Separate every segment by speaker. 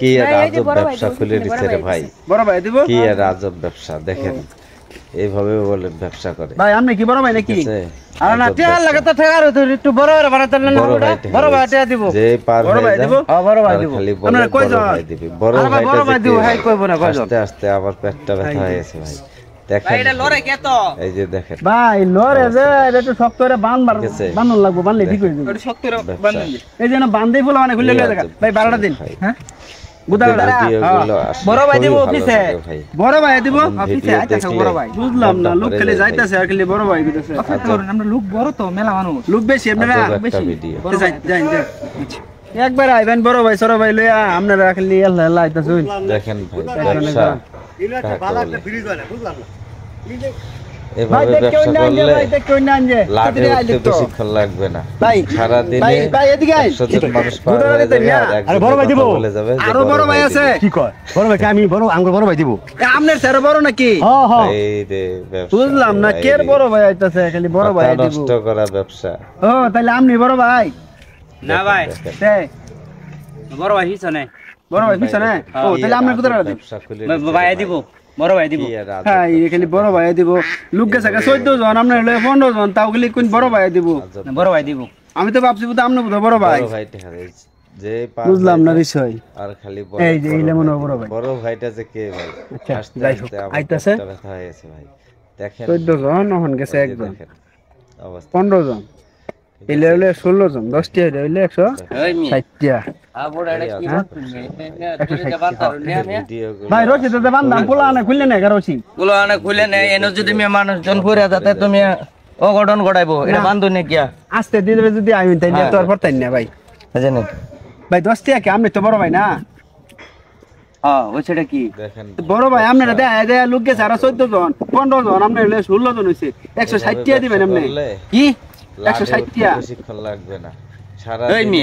Speaker 1: কি আজব ব্যবসা খুলে দিচ্ছে রে ভাই,
Speaker 2: বড় ভাই দিব
Speaker 1: কি আজব ব্যবসা দেখেন, এইভাবে বলে ব্যবসা করে
Speaker 2: ভাই। আপনি কি বড় ভাই নাকি? আরে না টিয়া লাগে তো ঠেকার তো একটু বড় বড় বানাতে না বড় ভাই টিয়া দিব,
Speaker 1: যে পার
Speaker 2: বড় ভাই দিব। হ্যাঁ বড় ভাই দিব। আপনারা কয়জন?
Speaker 1: বড়
Speaker 2: বড় ভাই দিব। হ্যাঁ কইবো না কয়জন?
Speaker 1: আস্তে আস্তে আবার পেটটা ব্যথা হয়ে গেছে ভাই। দেখেন
Speaker 2: ভাই এটা লড়ে কে তো,
Speaker 1: এই যে দেখেন
Speaker 2: ভাই লড়ে যে এটা একটু শক্ত করে বানন লাগবো, বানলে ঠিক হয়ে যাবে। এটা শক্ত করে বানন, এই যে না বানদেই বলে মানে খুলে লয়ে দেখা ভাই 12টা দিন। হ্যাঁ বড় ভাই দিব অফিসে, বড় ভাই দিব অফিসে। আচ্ছা বড় ভাই বুঝলাম না, লোক খালি যাইতাছে আর খালি বড় ভাই কইতাছে। আমরা লোক বড় তো মেলা মানুষ, লোক বেশি আপনারা বেশি যাই যাই একবার আইবেন বড় ভাই সর ভাই লইয়া আপনারা খালি আল্লাহ আল্লাহ আইতাছুন।
Speaker 1: দেখেন ভাই ব্যবসা
Speaker 3: ইলাটা বালা একটা ফ্রিজ হয় না, বুঝলাম না
Speaker 1: এভাবে ব্যবসা করলে লাভে উঠতে বেশিক্ষণ লাগবে না ভাই। সারা দিনে 100 জন মানুষ পার হয়ে যাবে।
Speaker 2: আরে বড় ভাই দিব,
Speaker 1: বলে যাবে
Speaker 2: আরো বড় ভাই আছে। কি কয় বড় ভাই? আমি বড় আঙ্গুর বড় ভাই দিব। আপনার স্যার বড় নাকি? হ্যাঁ হ্যাঁ
Speaker 1: এই রে ব্যবসা
Speaker 2: বুঝলাম না, কে বড় ভাই আইতাছে খালি বড় ভাই দিব।
Speaker 1: নষ্ট করা ব্যবসা।
Speaker 2: ও তাহলে আপনি বড় ভাই
Speaker 4: না ভাই, বড় ভাই পিছনে,
Speaker 2: বড় ভাই পিছনে। ও তাহলে আপনি কোথায়
Speaker 1: ব্যবসা খুলে
Speaker 4: ভাই দিব, বড় ভাই দিব।
Speaker 2: হ্যাঁ খালি বড় ভাই দিব। লোক গেছে 14 জন, আপনার 15 জন, তাও খালি কোন বড় ভাই দিব।
Speaker 4: বড় ভাই দিব।
Speaker 2: আমি তো ভাবছি বুঝতে আপনি বুঝতে বড় ভাই।
Speaker 1: বড় ভাই দেখা যায় যে
Speaker 2: বুঝলাম না বিষয়।
Speaker 1: আর খালি
Speaker 2: এই যে ইলে মনে বড় ভাই,
Speaker 1: বড় ভাইটা যে কে ভাই?
Speaker 2: আচ্ছা যাই হোক আইতাছে।
Speaker 1: ব্যথা হয়ে গেছে ভাই। দেখেন
Speaker 2: 14 জন ওখান গেছে একজন,
Speaker 1: অবস্থা
Speaker 2: 15 জন, ইলে হলে 16 জন, 10 টা হইলে 160 টা। ভাই রশি তো বান্ধাম পোলা না খুললে না রশি
Speaker 4: গুলো আনা খুলে নেই, এনে যদি আমি মানুষজন পড়ে যাতে তুমি অঘটন ঘটাইবো, এটা বান্ধব নে কিয়া
Speaker 2: আস্তে দিলে যদি আমি তাইলে তো আর পড়তাই না ভাই।
Speaker 4: জানেন
Speaker 2: ভাই 10 টাকা কি? আপনি তো বড় ভাই না?
Speaker 4: হ্যাঁ ওই সেটা কি
Speaker 1: দেখেন
Speaker 2: বড় ভাই আপনারা দেয়া লোক গেছে আর 14 জন 15 জন, আপনার 16 জন হইছে। 160 টাকা দিবেন আপনি কি? 160 টাকা
Speaker 1: বেশিক্ষণ লাগবে না। সারা দিনে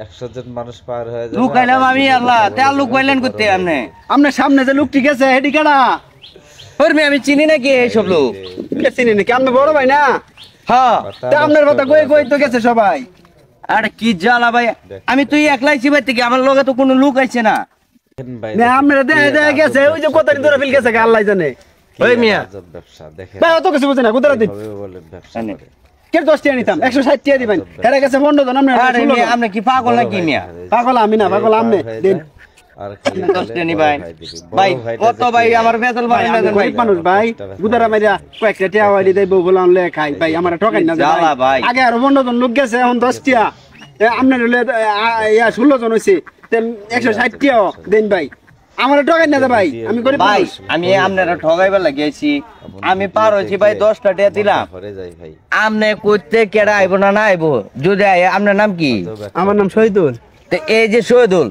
Speaker 1: 100 জন মানুষ পার হয়ে যাবে।
Speaker 4: লুকাইলাম আমি আল্লাহ, তে লুক কইলেন করতে আপনি?
Speaker 2: আপনার সামনে যে লোকটি গেছে হেডি কাটা
Speaker 4: ওরমি আমি চিনি নাকি এইসব লোক?
Speaker 2: কে চিনি নাকি? আপনি বড় ভাই না?
Speaker 4: হ্যাঁ
Speaker 2: তা আপনার কথা কই তো গেছে সবাই।
Speaker 4: আরে কি জ্বালা ভাই, আমি তুই একলাই ছিবাই থেকে, আমার লগে তো কোনো লোক আইছে না।
Speaker 2: না আপনারা দেয়া গেছে ওই যে কতদিন ধরে ফিল গেছে আল্লাহ জানে।
Speaker 4: ওই মিয়া
Speaker 1: ব্যবসা দেখেন
Speaker 2: ভাই অত কিছু বুঝে না, কোথায় দিন
Speaker 1: বলে ব্যবসা করে
Speaker 2: কে 10 টাকা নিতাম 160 টাকা দিবেন। হেরে গেছে 15 জন, আপনি
Speaker 4: আরে মিয়া আপনি কি পাগল নাকি মিয়া?
Speaker 2: পাগল আমি না, পাগল আপনি দিন।
Speaker 1: আর খালি
Speaker 4: 10 টাকা নি ভাই, ভাই কত ভাই আমার বেতন ভাই না ভাই,
Speaker 2: গরিব মানুষ ভাই, গুদারা মাইরা কয়েকটা টাকা ওয়ালি দেব বলান লে খাই ভাই, আমার ঠকাই না
Speaker 4: জ্বালা ভাই।
Speaker 2: আগে আর 15 জন লোক গেছে, এখন 10 টাকা আপনার হলে 16 জন হইছে, 160 টাকা দেন ভাই, আমার ঠকাই না ভাই। আমি গরিব
Speaker 4: ভাই,
Speaker 2: মানুষ।
Speaker 4: আমি আপনারা ঠগাইবার লাগিয়েছি, আমি পার হইছি ভাই 10টা টাকা দিলাম।
Speaker 1: ঘরে যাই ভাই।
Speaker 4: আপনি কইতে কেডা আইবো না না আইবো? যদি আয়, আপনার নাম কি?
Speaker 2: আমার নাম শহীদুল।
Speaker 4: তো এই যে শহীদুল,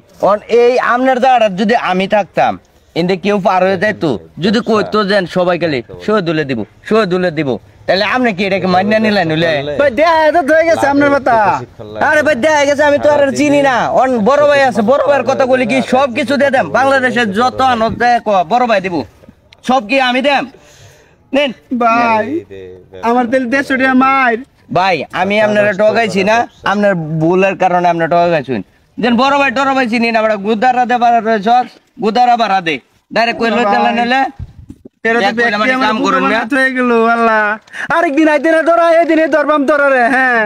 Speaker 4: এই আপনার জায়গাটা যদি আমি থাকতাম, এতে কেউ পার হয়ে যাইতো, যদি কইতো যেন সবাই খালি শহীদুলে দিব শহীদুলে দিব, তাহলে আপনি কি এটাকে মান্য নিলেন?
Speaker 2: ভাই দেয়া তো হয়ে গেছে আপনার কথা।
Speaker 4: আরে ভাই দেখা গেছে, আমি তো আর চিনি না। বড় ভাই আছে, বড় ভাইয়ের কথা বলি কি সব কিছু দিয়ে দেম, বাংলাদেশের যত আনন্দ বড় ভাই দিব, সব কি আমি দেম নেন
Speaker 2: ভাই। আমার তেল 150 টাকা মাইর
Speaker 4: ভাই, আমি আপনারা ঠগাইছি না, আপনার ভুলের কারণে আপনার ঠগাইছেন। যেন বড় ভাই টর ভাই চিনি না, গুদারা দে বাড়া রয়েছ, গুদারা বাড়া দে ডাইরেক্ট কই লই তেলা নিলে
Speaker 2: আরেকদিন আইতে না ধরা, এদিনে ধরবাম তোরা রে। হ্যাঁ